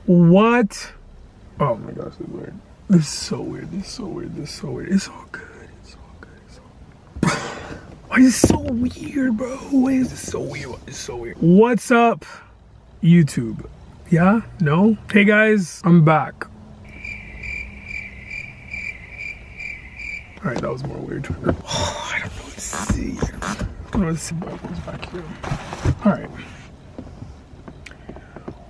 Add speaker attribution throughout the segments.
Speaker 1: What? Oh my gosh, this is weird. This is so weird. This is so weird. This is so weird. It's all good. It's all good. It's all good. Why is this so weird, bro? Why is this so weird? It's so weird. What's up, YouTube? Yeah? No? Hey guys, I'm back. All right, that was more weird. Oh, I don't know what to see. I don't know what to see about this back here. All right.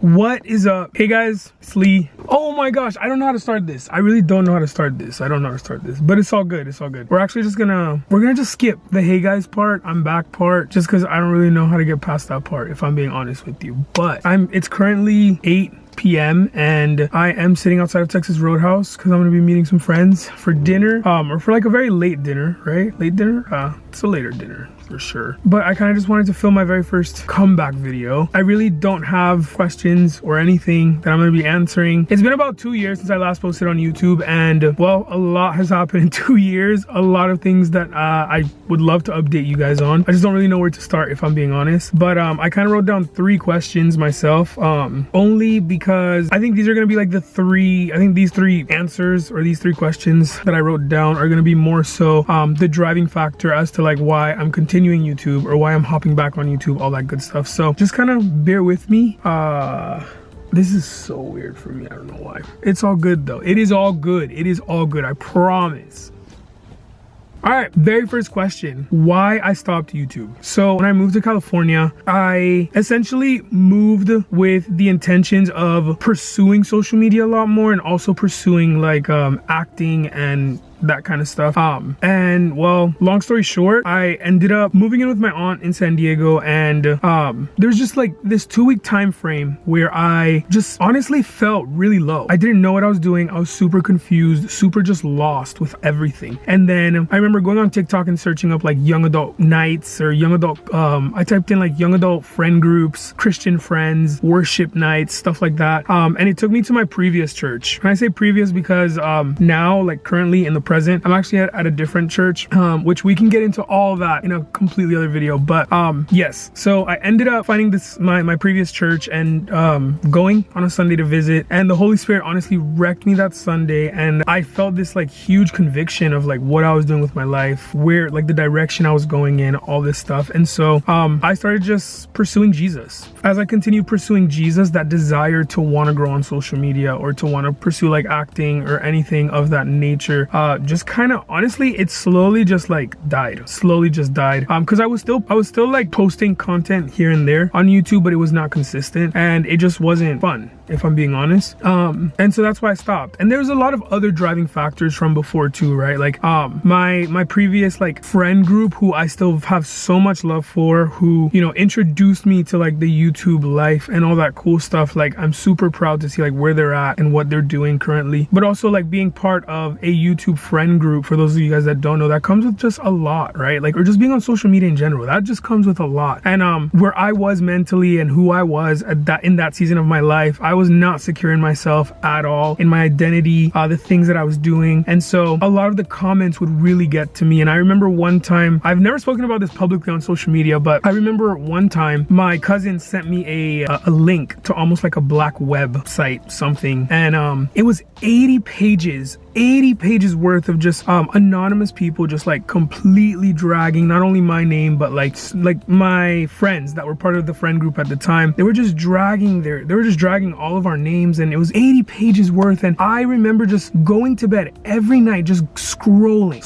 Speaker 1: What is up? Hey guys, it's Lee. Oh my gosh, I don't know how to start this. I really don't know how to start this. I don't know how to start this, but it's all good. It's all good. We're actually just gonna just skip the hey guys part, I'm back part, just because I don't really know how to get past that part, if I'm being honest with you. But it's currently 8 p.m. and I am sitting outside of Texas Roadhouse because I'm gonna be meeting some friends for dinner, or for like a very late dinner, right? Late dinner? It's a later dinner for sure. But I kind of just wanted to film my very first comeback video. I really don't have questions or anything that I'm gonna be answering. It's been about 2 years since I last posted on YouTube, and well, a lot has happened in 2 years. A lot of things that I would love to update you guys on. I just don't really know where to start, if I'm being honest. But I kind of wrote down 3 questions myself, only because I think these are gonna be like these 3 answers, or these 3 questions that I wrote down are gonna be more so the driving factor as to like why I'm continuing YouTube, or why I'm hopping back on YouTube, all that good stuff. So just kind of bear with me. This is so weird for me. I don't know why. It's all good though. It is all good. It is all good. I promise. All right, very first question, why I stopped YouTube. So when I moved to California, I essentially moved with the intentions of pursuing social media a lot more, and also pursuing like acting and that kind of stuff. And well, long story short, I ended up moving in with my aunt in San Diego, and there's just like this 2-week time frame where I just honestly felt really low. I didn't know what I was doing. I was super confused, super just lost with everything. And then I remember going on TikTok and searching up like young adult nights, or young adult, I typed in like young adult friend groups, Christian friends, worship nights, stuff like that. And it took me to my previous church. And I say previous because now, like currently in the present, I'm actually at a different church, which we can get into all of that in a completely other video. But yes, so I ended up finding this my previous church, and going on a Sunday to visit, and the Holy Spirit honestly wrecked me that Sunday, and I felt this like huge conviction of like what I was doing with my life, where like the direction I was going in, all this stuff. And so I started just pursuing Jesus. As I continued pursuing Jesus, that desire to want to grow on social media, or to want to pursue like acting or anything of that nature, just kind of honestly, it slowly just like died. Because I was still like posting content here and there on YouTube, but it was not consistent, and it just wasn't fun, if I'm being honest. And so that's why I stopped. And there's a lot of other driving factors from before too, right? Like my previous like friend group, who I still have so much love for, who, you know, introduced me to like the YouTube life and all that cool stuff. Like I'm super proud to see like where they're at and what they're doing currently. But also like being part of a YouTube friend group, for those of you guys that don't know, that comes with just a lot, right? Like, or just being on social media in general, that just comes with a lot. And where I was mentally and who I was in that season of my life, I was not secure in myself at all, in my identity, the things that I was doing. And so a lot of the comments would really get to me. And I remember one time, I've never spoken about this publicly on social media, but I remember one time my cousin sent me a link to almost like a black web site, something. And it was 80 pages worth of just anonymous people just like completely dragging not only my name, but like my friends that were part of the friend group at the time. They were just dragging all of our names, and it was 80 pages worth. And I remember just going to bed every night just scrolling,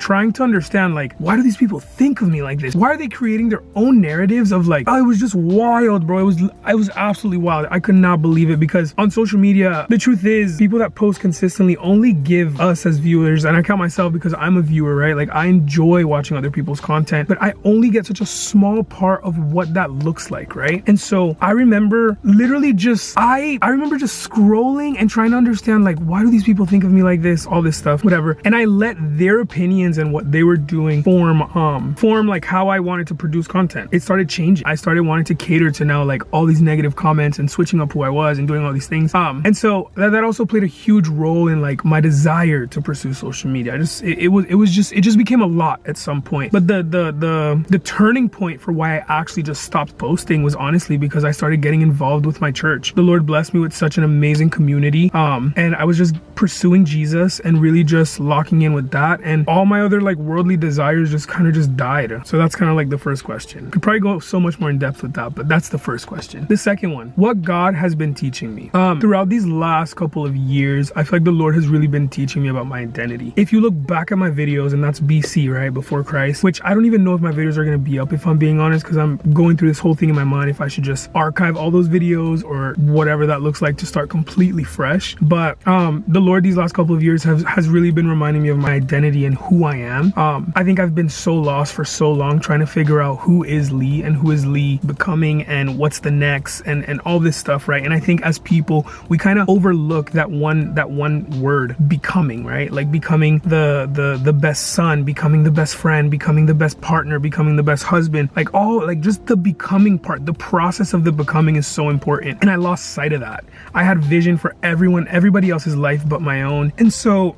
Speaker 1: trying to understand like, why do these people think of me like this? Why are they creating their own narratives of like, oh, it was just wild, bro. It was absolutely wild. I could not believe it, because on social media, the truth is, people that post consistently only give us as viewers, and I count myself because I'm a viewer, right? Like I enjoy watching other people's content, but I only get such a small part of what that looks like, right? And so I remember literally just, I remember just scrolling and trying to understand like, why do these people think of me like this, all this stuff, whatever. And I let their opinions and what they were doing form like how I wanted to produce content. It started changing. I started wanting to cater to now like all these negative comments and switching up who I was and doing all these things. And so that also played a huge role role in like my desire to pursue social media. It just became a lot at some point. But the turning point for why I actually just stopped posting was honestly because I started getting involved with my church. The Lord blessed me with such an amazing community, and I was just pursuing Jesus and really just locking in with that, and all my other like worldly desires just kind of just died. So that's kind of like the first question. Could probably go so much more in depth with that, but that's the first question. The second one, what God has been teaching me. Throughout these last couple of years, I feel like the Lord has really been teaching me about my identity. If you look back at my videos, and that's BC, right, before Christ, which I don't even know if my videos are going to be up, if I'm being honest, because I'm going through this whole thing in my mind if I should just archive all those videos or whatever that looks like to start completely fresh. But the Lord these last couple of years has really been reminding me of my identity and who I am. I think I've been so lost for so long trying to figure out who is Lee and who is Lee becoming and what's the next and all this stuff, right? And I think as people, we kind of overlook that one word, becoming, right? Like becoming the best son, becoming the best friend, becoming the best partner, becoming the best husband, like all, like just the becoming part, the process of the becoming is so important. And I lost sight of that. I had vision for everybody else's life but my own. And so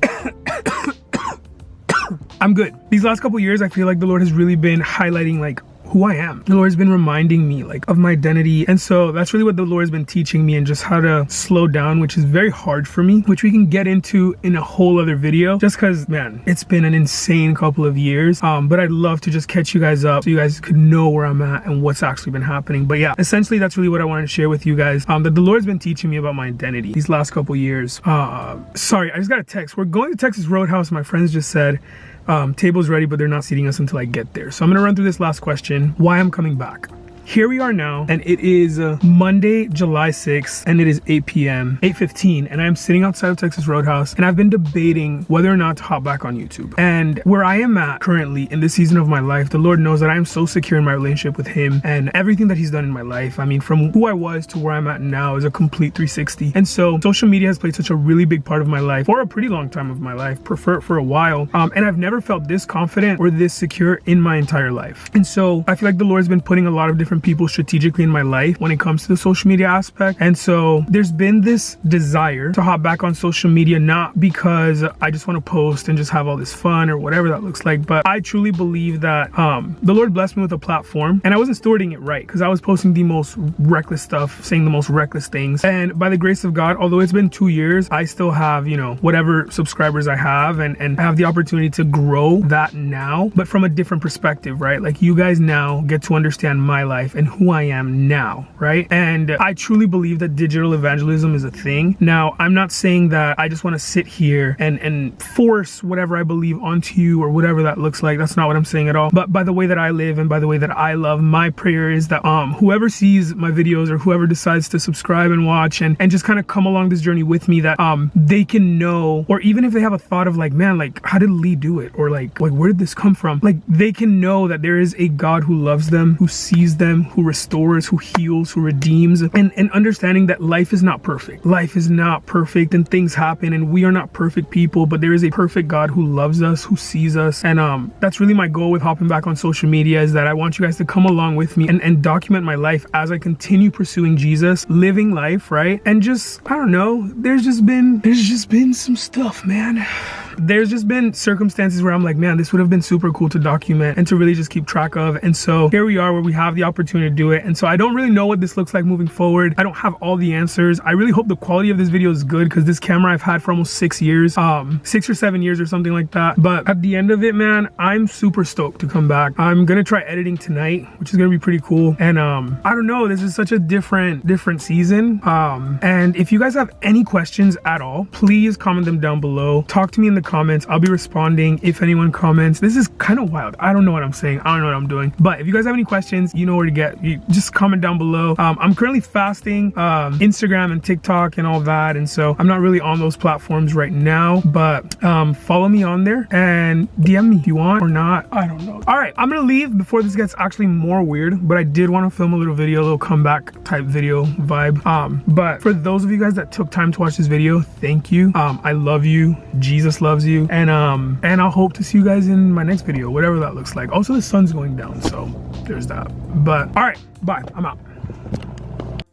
Speaker 1: I'm good. These last couple years, I feel like the Lord has really been highlighting like who I am. The Lord has been reminding me like of my identity. And so that's really what the Lord has been teaching me, and just how to slow down, which is very hard for me, which we can get into in a whole other video, just because, man, it's been an insane couple of years. But I'd love to just catch you guys up so you guys could know where I'm at and what's actually been happening. But yeah, essentially that's really what I wanted to share with you guys, that the Lord's been teaching me about my identity these last couple years. Sorry, I just got a text. We're going to Texas Roadhouse. My friends just said, table's ready, but they're not seating us until I get there. So I'm gonna run through this last question, why I'm coming back. Here we are now, and it is Monday, July 6th, and it is 8 p.m., 8:15, and I'm sitting outside of Texas Roadhouse, and I've been debating whether or not to hop back on YouTube. And where I am at currently in this season of my life, the Lord knows that I am so secure in my relationship with Him and everything that He's done in my life. I mean, from who I was to where I'm at now is a complete 360. And so social media has played such a really big part of my life for a pretty long time of my life, for a while. And I've never felt this confident or this secure in my entire life. And so I feel like the Lord's been putting a lot of different people strategically in my life when it comes to the social media aspect. And so there's been this desire to hop back on social media, not because I just want to post and just have all this fun or whatever that looks like, but I truly believe that the Lord blessed me with a platform, and I wasn't stewarding it right because I was posting the most reckless stuff, saying the most reckless things. And by the grace of God, although it's been 2 years, I still have, you know, whatever subscribers I have, and I have the opportunity to grow that now, but from a different perspective, right? Like, you guys now get to understand my life and who I am now, right? And I truly believe that digital evangelism is a thing. Now, I'm not saying that I just want to sit here and force whatever I believe onto you or whatever that looks like. That's not what I'm saying at all. But by the way that I live and by the way that I love, my prayer is that whoever sees my videos or whoever decides to subscribe and watch and just kind of come along this journey with me, that they can know, or even if they have a thought of like, man, like, how did Lee do it? Or like where did this come from? Like, they can know that there is a God who loves them, who sees them, who restores, who heals, who redeems, and understanding that life is not perfect. Life is not perfect, and things happen, and we are not perfect people, but there is a perfect God who loves us, who sees us. And that's really my goal with hopping back on social media, is that I want you guys to come along with me and document my life as I continue pursuing Jesus, living life, right? And just, I don't know, there's just been some stuff, man. There's just been circumstances where I'm like, man, this would have been super cool to document and to really just keep track of. And so here we are, where we have the opportunity to do it. And so I don't really know what this looks like moving forward. I don't have all the answers. I really hope the quality of this video is good, because this camera I've had for almost 6 years, 6 or 7 years or something like that. But at the end of it, man, I'm super stoked to come back. I'm gonna try editing tonight, which is gonna be pretty cool. And I don't know, this is such a different season. And if you guys have any questions at all, please comment them down below. Talk to me in the comments. I'll be responding if anyone comments. This is kind of wild. I don't know what I'm saying. I don't know what I'm doing. But if you guys have any questions, you know where to get. You just comment down below. I'm currently fasting Instagram and TikTok and all that, and so I'm not really on those platforms right now. But follow me on there and DM me if you want or not. I don't know. All right, I'm gonna leave before this gets actually more weird. But I did want to film a little video, a little comeback type video vibe. But for those of you guys that took time to watch this video, thank you. I love you. Jesus loves you, and I'll hope to see you guys in my next video, whatever that looks like. Also, the sun's going down, so there's that. But all right, bye. I'm out.